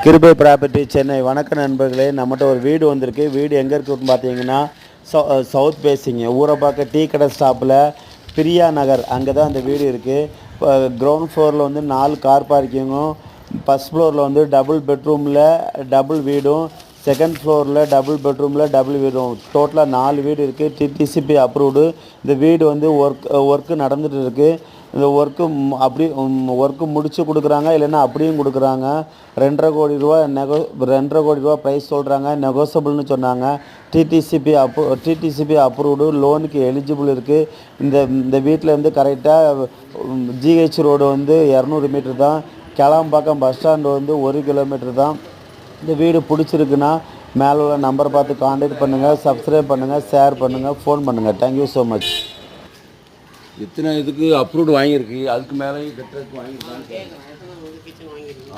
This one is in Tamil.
கிருபை ப்ராப்பர்ட்டி சென்னை. வணக்கம் நண்பர்களே, நம்மகிட்ட ஒரு வீடு வந்திருக்கு. வீடு எங்கே இருக்குன்னு பார்த்தீங்கன்னா சவுத் பேசிங்க ஊரை பார்க்க டீ கடை ஸ்டாப்பில் பிரியா நகர் அங்கே தான் அந்த வீடு இருக்குது. இப்போ கிரவுண்ட் ஃப்ளோரில் வந்து 4 கார் பார்க்கிங்கும், ஃபஸ்ட் ஃப்ளோரில் வந்து டபுள் பெட்ரூமில் டபுள் வீடும், செகண்ட் ஃப்ளோரில் டபுள் பெட்ரூமில் டபுள் வீடும், டோட்டலாக 4 வீடு இருக்குது. DTCP approved. இந்த வீடு வந்து ஒர்க்கு நடந்துகிட்டு இருக்குது. இந்த ஒர்க்கு முடித்து கொடுக்குறாங்க, இல்லைன்னா அப்படியும் கொடுக்குறாங்க. 2.5 கோடி ரூபா 2.5 கோடி ரூபா ப்ரைஸ் சொல்கிறாங்க. நெகோசபிள்னு சொன்னாங்க. டிடிசிபி அப்ரூவ்டு, லோனுக்கு எலிஜிபிள் இருக்குது. இந்த வீட்டில் வந்து கரெக்டாக ஜிஹெச் ரோடு வந்து 200 மீட்டர் தான். கிளாம்பாக்கம் பஸ் ஸ்டாண்டு வந்து 1 கிலோமீட்டர் தான். இந்த வீடு பிடிச்சிருக்குன்னா மேலே உள்ள நம்பர் பார்த்து கான்டாக்ட் பண்ணுங்கள், சப்ஸ்கிரைப் பண்ணுங்கள், ஷேர் பண்ணுங்கள், ஃபோன் பண்ணுங்கள். Thank you so much. எத்தனை இதுக்கு அப்ரூவ்டு வாங்கியிருக்கு, அதுக்கு மேலே கட்டுறதுக்கு வாங்கியிருக்காங்க.